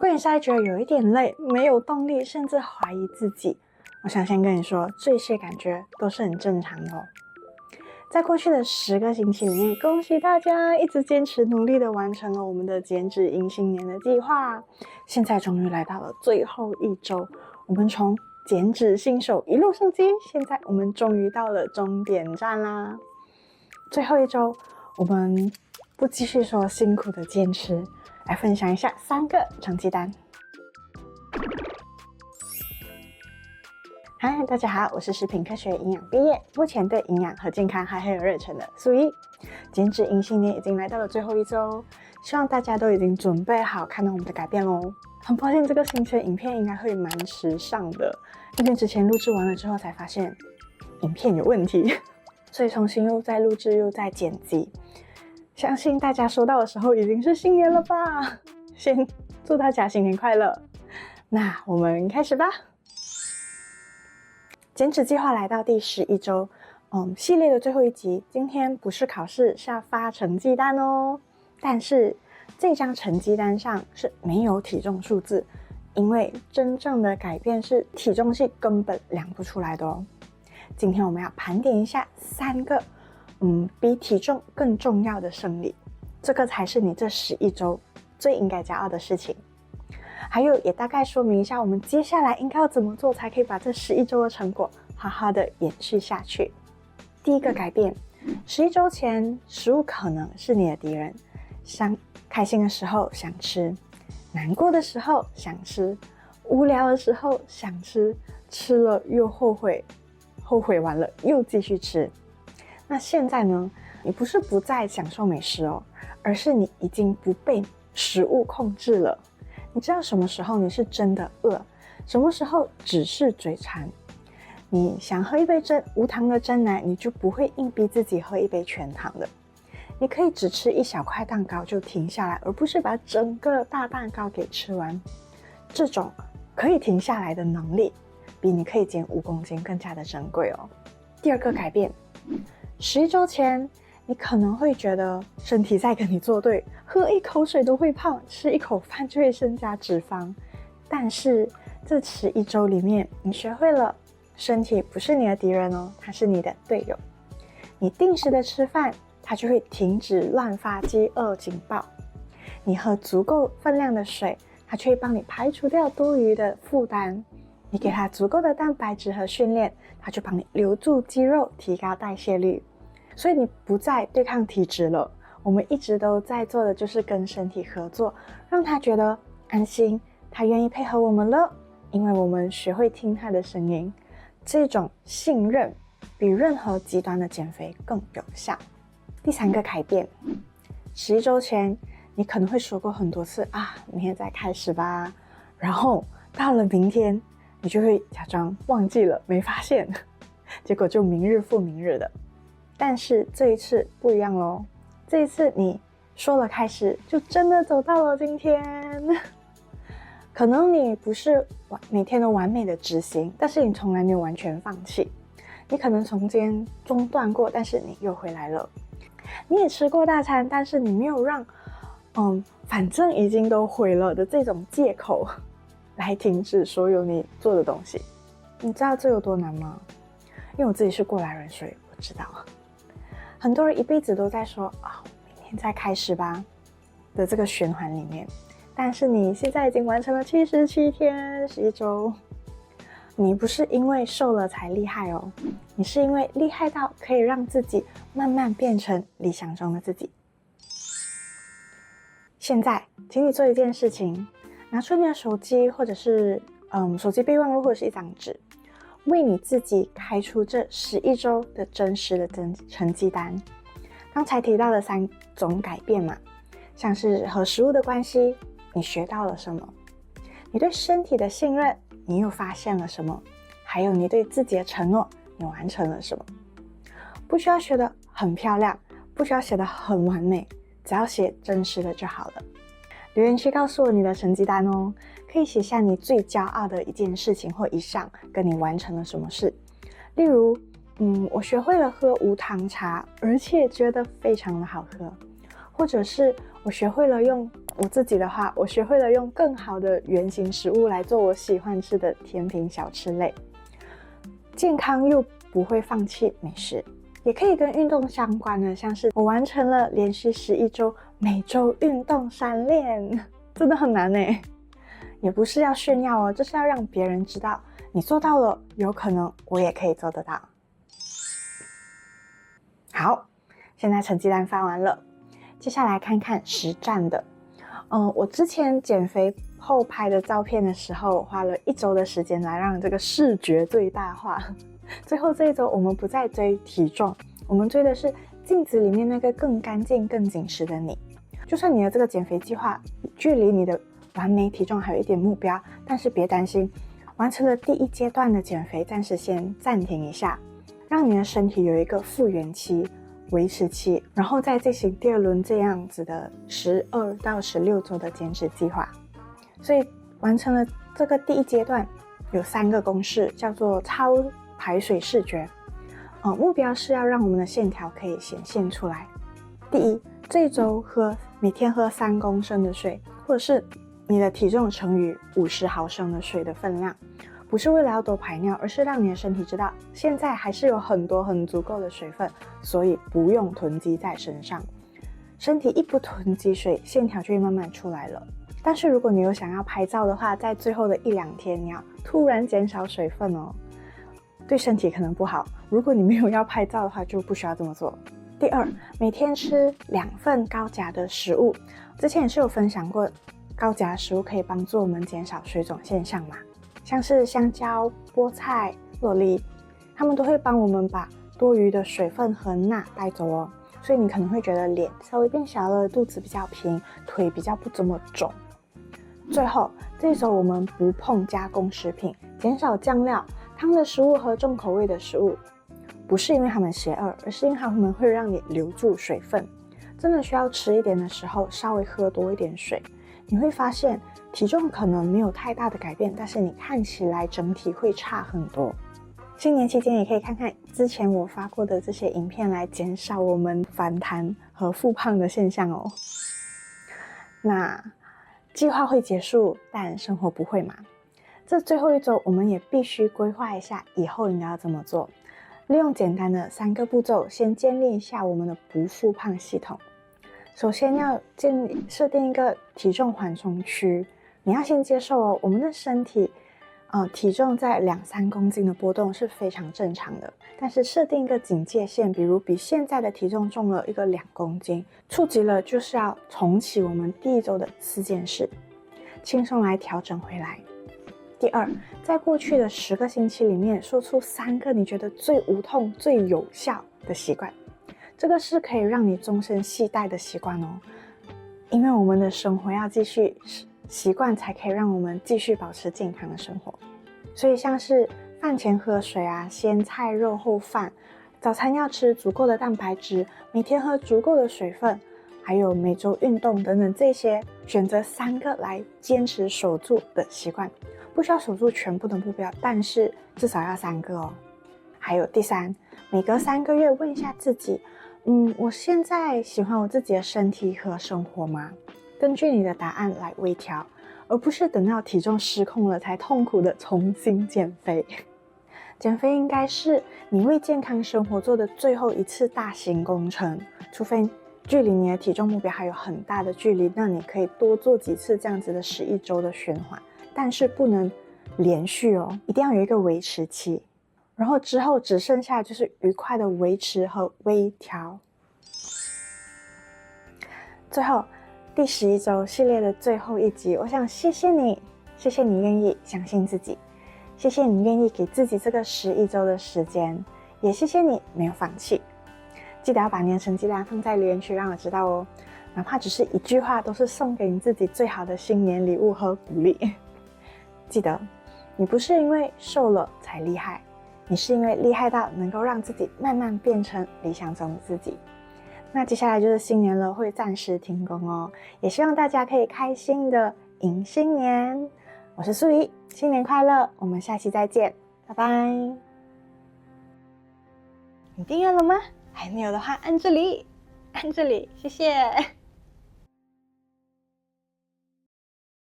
果你现在觉得有一点累，没有动力，甚至怀疑自己，我想先跟你说，这些感觉都是很正常的哦。在过去的10个星期里面，恭喜大家一直坚持努力的完成了我们的减脂迎新年的计划。现在终于来到了最后一周，我们从减脂新手一路上机，现在我们终于到了终点站啦。最后一周，我们不继续说辛苦的坚持，来分享一下3个成绩单。嗨，大家好，我是食品科学营养毕业，目前对营养和健康还很有热忱的素一。减脂迎新年已经来到了最后一周，希望大家都已经准备好看到我们的改变咯。很抱歉，这个星期的影片应该会蛮迟上的，因为之前录制完了之后才发现影片有问题，所以重新又在录制又在剪辑。相信大家收到的时候已经是新年了吧？先祝大家新年快乐。那我们开始吧。减脂计划来到第11周，系列的最后一集。今天不是考试，是要发成绩单哦。但是这张成绩单上是没有体重数字，因为真正的改变是体重是根本量不出来的哦。今天我们要盘点一下3个，比体重更重要的胜利，这个才是你这11周最应该骄傲的事情。还有也大概说明一下我们接下来应该要怎么做才可以把这11周的成果好好的延续下去。第一个改变，11周前食物可能是你的敌人，开心的时候想吃，难过的时候想吃，无聊的时候想吃，吃了又后悔，后悔完了又继续吃。那现在呢，你不是不再享受美食哦，而是你已经不被食物控制了。你知道什么时候你是真的饿，什么时候只是嘴馋。你想喝一杯无糖的珍奶，你就不会硬逼自己喝一杯全糖的。你可以只吃一小块蛋糕就停下来，而不是把整个大蛋糕给吃完。这种可以停下来的能力，比你可以减5公斤更加的珍贵哦。第二个改变，11周前你可能会觉得身体在跟你作对，喝一口水都会胖，吃一口饭就会增加脂肪。但是这11周里面，你学会了身体不是你的敌人哦，它是你的队友。你定时的吃饭，它就会停止乱发饥饿警报。你喝足够分量的水，它就会帮你排除掉多余的负担。你给它足够的蛋白质和训练，它就帮你留住肌肉，提高代谢率。所以你不再对抗体质了，我们一直都在做的就是跟身体合作，让他觉得安心，他愿意配合我们了，因为我们学会听他的声音。这种信任比任何极端的减肥更有效。第3个改变，11周前你可能会说过很多次啊，明天再开始吧，然后到了明天你就会假装忘记了，没发现，结果就明日复明日的。但是这一次不一样咯，这一次你说了开始，就真的走到了今天。可能你不是每天都完美的执行，但是你从来没有完全放弃。你可能中间中断过，但是你又回来了。你也吃过大餐，但是你没有让反正已经都毁了的这种借口来停止所有你做的东西。你知道这有多难吗？因为我自己是过来人，所以我知道。很多人一辈子都在说明天再开始吧的这个循环里面，但是你现在已经完成了77天11周。你不是因为瘦了才厉害哦，你是因为厉害到可以让自己慢慢变成理想中的自己。现在请你做一件事情，拿出你的手机，或者是手机备忘录，或者是一张纸，为你自己开出这11周的真实的成绩单。刚才提到的3种改变嘛，像是和食物的关系，你学到了什么？你对身体的信任，你又发现了什么？还有你对自己的承诺，你完成了什么？不需要学得很漂亮，不需要写得很完美，只要写真实的就好了。留言区告诉我你的成绩单哦，可以写下你最骄傲的一件事情或一项跟你完成了什么事。例如我学会了喝无糖茶，而且觉得非常的好喝。或者是我学会了用我自己的话，我学会了用更好的原型食物来做我喜欢吃的甜品小吃类，健康又不会放弃美食。也可以跟运动相关的，像是我完成了连续11周每周运动3练，真的很难耶。也不是要炫耀哦，这是要让别人知道你做到了，有可能我也可以做得到。好，现在成绩单发完了，接下来看看实战的。我之前减肥后拍的照片的时候，花了1周的时间来让这个视觉最大化。最后这1周，我们不再追体重，我们追的是镜子里面那个更干净、更紧实的你。就算你的这个减肥计划距离你的完美体重还有一点目标，但是别担心，完成了第1阶段的减肥，暂时先暂停一下，让你的身体有一个复原期、维持期，然后再进行第2轮这样子的12到16周的减脂计划。所以完成了这个第1阶段，有3个公式，叫做超排水视觉。目标是要让我们的线条可以显现出来。第一，这一周每天喝3公升的水，或者是你的体重乘以50毫升的水的分量，不是为了要多排尿，而是让你的身体知道现在还是有很足够的水分，所以不用囤积在身上。身体一不囤积水，线条就会慢慢出来了。但是如果你有想要拍照的话，在最后的1-2天，你要突然减少水分哦，对身体可能不好。如果你没有要拍照的话，就不需要这么做。第2，每天吃2份高钾的食物。之前也是有分享过，高钾食物可以帮助我们减少水肿现象嘛，像是香蕉、菠菜、洛梨，它们都会帮我们把多余的水分和钠带走哦。所以你可能会觉得脸稍微变小了，肚子比较平，腿比较不怎么肿。最后，这一周我们不碰加工食品，减少酱料、汤的食物和重口味的食物。不是因为它们邪恶，而是因为它们会让你留住水分。真的需要吃一点的时候，稍微喝多一点水，你会发现体重可能没有太大的改变，但是你看起来整体会差很多。新年期间也可以看看之前我发过的这些影片，来减少我们反弹和复胖的现象哦。那计划会结束，但生活不会嘛？这最后1周，我们也必须规划一下以后应该要怎么做。利用简单的3个步骤，先建立一下我们的不复胖系统。首先要设定一个体重缓冲区，你要先接受哦，我们的身体体重在2-3公斤的波动是非常正常的，但是设定一个警戒线，比如比现在的体重重了一个2公斤，触及了就是要重启我们第1周的4件事，轻松来调整回来。第2，在过去的10个星期里面，说出3个你觉得最无痛、最有效的习惯，这个是可以让你终身携带的习惯哦。因为我们的生活要继续，习惯才可以让我们继续保持健康的生活。所以像是饭前喝水啊，先菜肉后饭，早餐要吃足够的蛋白质，每天喝足够的水分，还有每周运动等等，这些选择3个来坚持守住的习惯。不需要守住全部的目标，但是至少要3个哦。还有第3，每隔3个月问一下自己，我现在喜欢我自己的身体和生活吗？根据你的答案来微调，而不是等到体重失控了才痛苦的重新减肥。减肥应该是你为健康生活做的最后一次大型工程，除非距离你的体重目标还有很大的距离，那你可以多做几次这样子的11周的循环。但是不能连续哦，一定要有一个维持期，然后之后只剩下就是愉快的维持和微调。最后第11周系列的最后一集，我想谢谢你愿意相信自己，谢谢你愿意给自己这个11周的时间，也谢谢你没有放弃。记得要把你的成绩单放在留言区让我知道哦，哪怕只是1句话，都是送给你自己最好的新年礼物和鼓励。记得，你不是因为瘦了才厉害，你是因为厉害到能够让自己慢慢变成理想中的自己。那接下来就是新年了，会暂时停工哦，也希望大家可以开心的迎新年。我是素怡，新年快乐，我们下期再见，拜拜。你订阅了吗？还没有的话，按这里，谢谢。